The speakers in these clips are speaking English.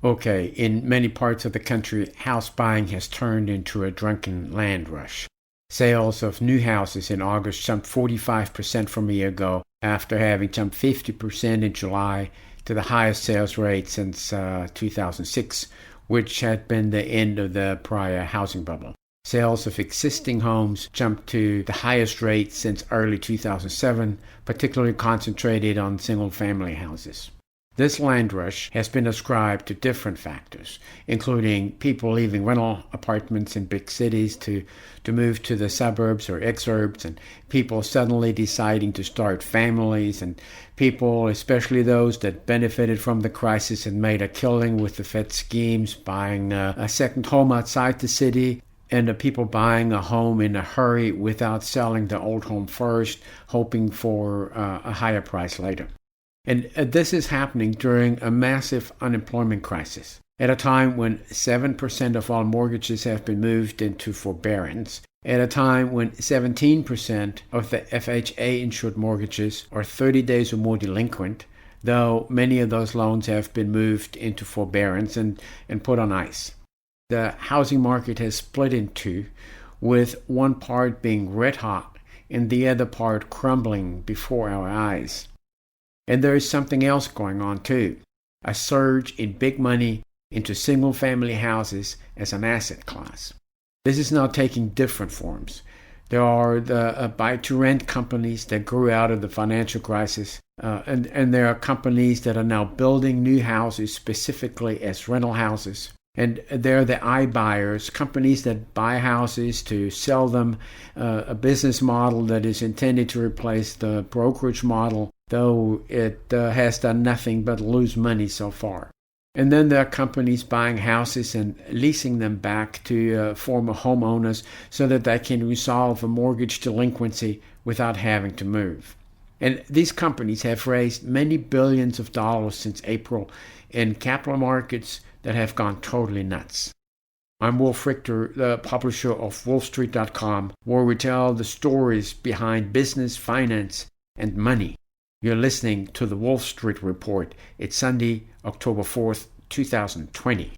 Okay, in many parts of the country, house buying has turned into a drunken land rush. Sales of new houses in August jumped 45% from a year ago, after having jumped 50% in July to the highest sales rate since 2006, which had been the end of the prior housing bubble. Sales of existing homes jumped to the highest rate since early 2007, particularly concentrated on single-family houses. This land rush has been ascribed to different factors, including people leaving rental apartments in big cities to move to the suburbs or exurbs, and people suddenly deciding to start families, and people, especially those that benefited from the crisis and made a killing with the Fed schemes, buying a second home outside the city, and the people buying a home in a hurry without selling the old home first, hoping for a higher price later. And this is happening during a massive unemployment crisis, at a time when 7% of all mortgages have been moved into forbearance, at a time when 17% of the FHA-insured mortgages are 30 days or more delinquent, though many of those loans have been moved into forbearance and put on ice. The housing market has split in two, with one part being red hot and the other part crumbling before our eyes. And there is something else going on too, a surge in big money into single-family houses as an asset class. This is now taking different forms. There are the buy-to-rent companies that grew out of the financial crisis, and there are companies that are now building new houses specifically as rental houses. And they're the iBuyers, companies that buy houses to sell them, a business model that is intended to replace the brokerage model, though it has done nothing but lose money so far. And then there are companies buying houses and leasing them back to former homeowners so that they can resolve a mortgage delinquency without having to move. And these companies have raised many billions of dollars since April in capital markets that have gone totally nuts. I'm Wolf Richter, the publisher of WOLFSTREET.com, where we tell the stories behind business, finance, and money. You're listening to the Wolf Street Report. It's Sunday, October 4th, 2020.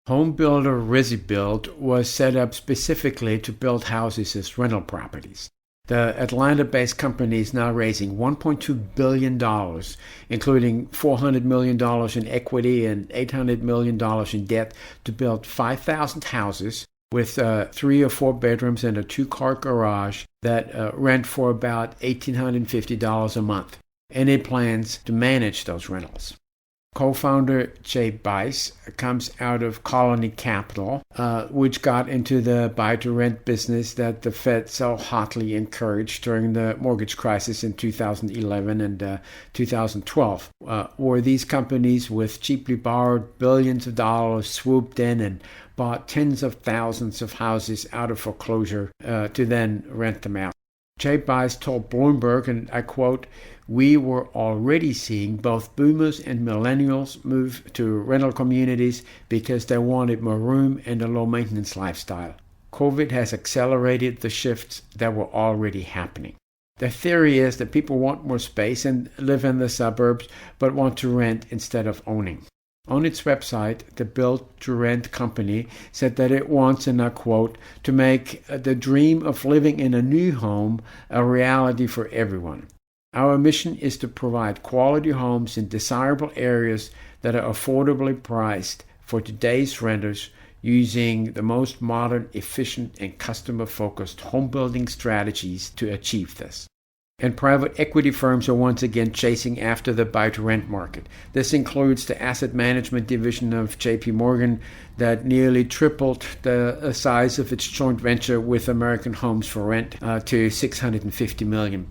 Home builder ResiBuild was set up specifically to build houses as rental properties. The Atlanta-based company is now raising $1.2 billion, including $400 million in equity and $800 million in debt, to build 5,000 houses with 3 or 4 bedrooms and a 2-car garage that rent for about $1,850 a month. And it plans to manage those rentals. Co-founder Jay Bice comes out of Colony Capital, which got into the buy-to-rent business that the Fed so hotly encouraged during the mortgage crisis in 2011 and 2012, where these companies with cheaply borrowed billions of dollars swooped in and bought tens of thousands of houses out of foreclosure to then rent them out. Jay Bice told Bloomberg, and I quote, "We were already seeing both boomers and millennials move to rental communities because they wanted more room and a low-maintenance lifestyle. COVID has accelerated the shifts that were already happening." The theory is that people want more space and live in the suburbs, but want to rent instead of owning. On its website, the build-to-rent company said that it wants, and I quote, "to make the dream of living in a new home a reality for everyone. Our mission is to provide quality homes in desirable areas that are affordably priced for today's renters using the most modern, efficient, and customer-focused home building strategies to achieve this." And private equity firms are once again chasing after the buy-to-rent market. This includes the asset management division of JP Morgan that nearly tripled the size of its joint venture with American Homes for Rent to $650 million.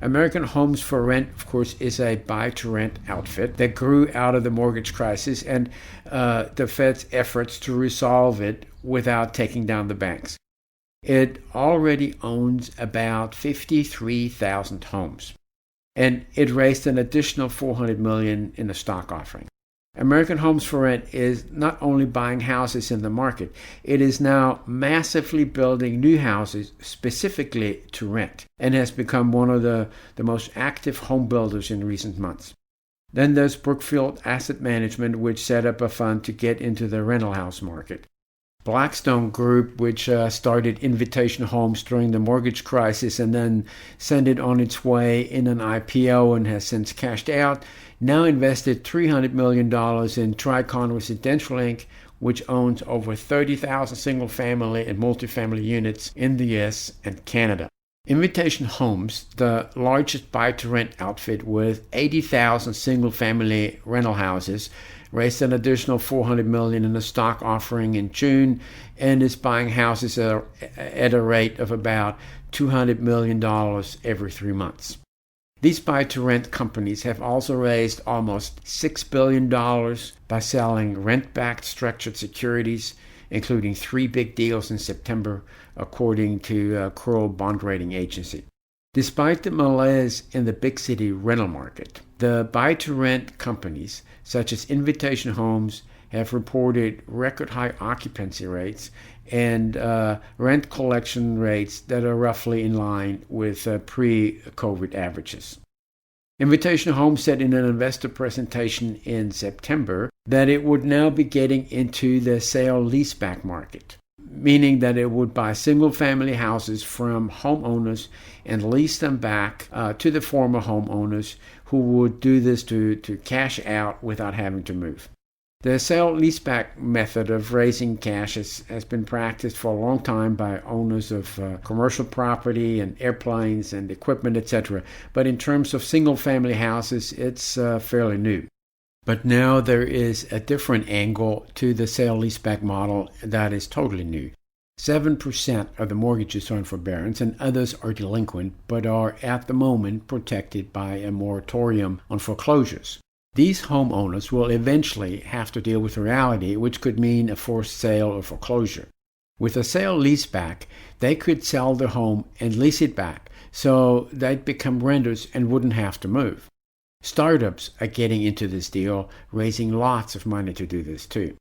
American Homes for Rent, of course, is a buy-to-rent outfit that grew out of the mortgage crisis and the Fed's efforts to resolve it without taking down the banks. It already owns about 53,000 homes, and it raised an additional $400 million in a stock offering. American Homes for Rent is not only buying houses in the market, it is now massively building new houses specifically to rent, and has become one of the most active home builders in recent months. Then there's Brookfield Asset Management, which set up a fund to get into the rental house market. Blackstone Group, which started Invitation Homes during the mortgage crisis and then sent it on its way in an IPO and has since cashed out, now invested $300 million in Tricon Residential Inc., which owns over 30,000 single-family and multifamily units in the U.S. and Canada. Invitation Homes, the largest buy-to-rent outfit with 80,000 single-family rental houses, raised an additional $400 million in a stock offering in June and is buying houses at a rate of about $200 million every 3 months. These buy-to-rent companies have also raised almost $6 billion by selling rent-backed structured securities, including 3 big deals in September, according to Kroll Bond Rating Agency. Despite the malaise in the big city rental market, the buy-to-rent companies, such as Invitation Homes, have reported record high occupancy rates and rent collection rates that are roughly in line with pre-COVID averages. Invitation Homes said in an investor presentation in September that it would now be getting into the sale-leaseback market, meaning that it would buy single-family houses from homeowners and lease them back to the former homeowners who would do this to cash out without having to move. The sale-leaseback method of raising cash has been practiced for a long time by owners of commercial property and airplanes and equipment, etc. But in terms of single-family houses, it's fairly new. But now there is a different angle to the sale-leaseback model that is totally new. 7% of the mortgages are in forbearance and others are delinquent, but are at the moment protected by a moratorium on foreclosures. These homeowners will eventually have to deal with reality, which could mean a forced sale or foreclosure. With a sale-leaseback, they could sell their home and lease it back, so they'd become renters and wouldn't have to move. Startups are getting into this deal, raising lots of money to do this too.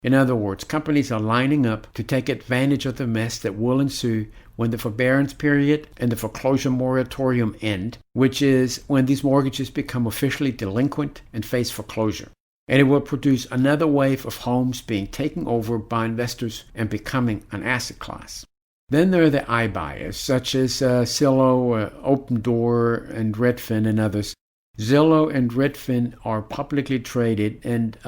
In other words, companies are lining up to take advantage of the mess that will ensue when the forbearance period and the foreclosure moratorium end, which is when these mortgages become officially delinquent and face foreclosure. And it will produce another wave of homes being taken over by investors and becoming an asset class. Then there are the iBuyers, such as Zillow, Opendoor, and Redfin, and others. Zillow and Redfin are publicly traded and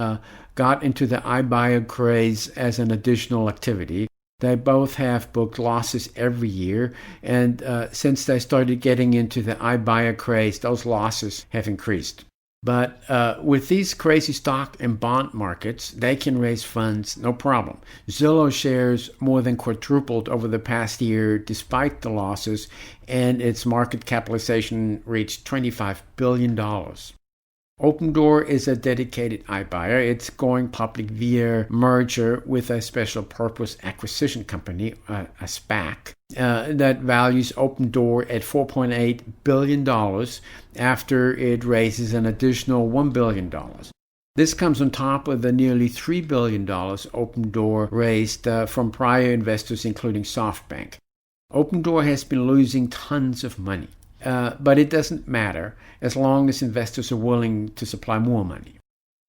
got into the iBuyer craze as an additional activity. They both have booked losses every year, and since they started getting into the iBuyer craze, those losses have increased. But with these crazy stock and bond markets, they can raise funds no problem. Zillow shares more than quadrupled over the past year despite the losses, and its market capitalization reached $25 billion. Opendoor is a dedicated iBuyer. It's going public via merger with a special purpose acquisition company, a SPAC, that values Opendoor at $4.8 billion after it raises an additional $1 billion. This comes on top of the nearly $3 billion Opendoor raised from prior investors, including SoftBank. Opendoor has been losing tons of money. But it doesn't matter as long as investors are willing to supply more money.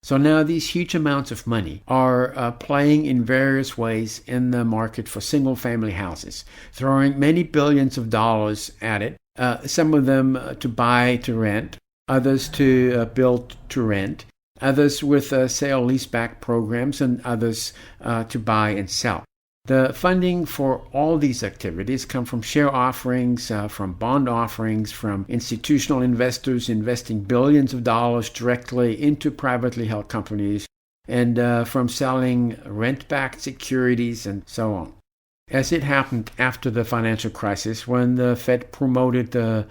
So now these huge amounts of money are playing in various ways in the market for single-family houses, throwing many billions of dollars at it, some of them to buy to rent, others to build to rent, others with sale-leaseback programs, and others to buy and sell. The funding for all these activities come from share offerings, from bond offerings, from institutional investors investing billions of dollars directly into privately held companies, and from selling rent-backed securities and so on. As it happened after the financial crisis, when the Fed promoted the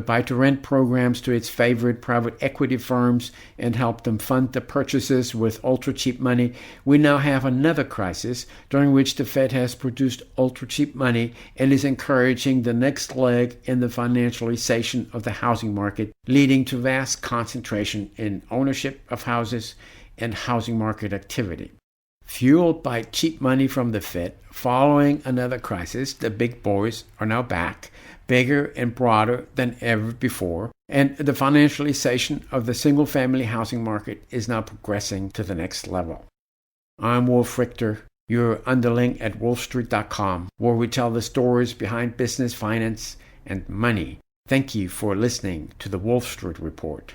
buy-to-rent programs to its favorite private equity firms and helped them fund the purchases with ultra-cheap money, we now have another crisis during which the Fed has produced ultra-cheap money and is encouraging the next leg in the financialization of the housing market, leading to vast concentration in ownership of houses and housing market activity. Fueled by cheap money from the Fed, following another crisis, the big boys are now back, bigger and broader than ever before, And the financialization of the single-family housing market is now progressing to the next level. I'm Wolf Richter, your underling at WOLFSTREET.com, where we tell the stories behind business, finance, and money. Thank you for listening to the Wolf Street Report.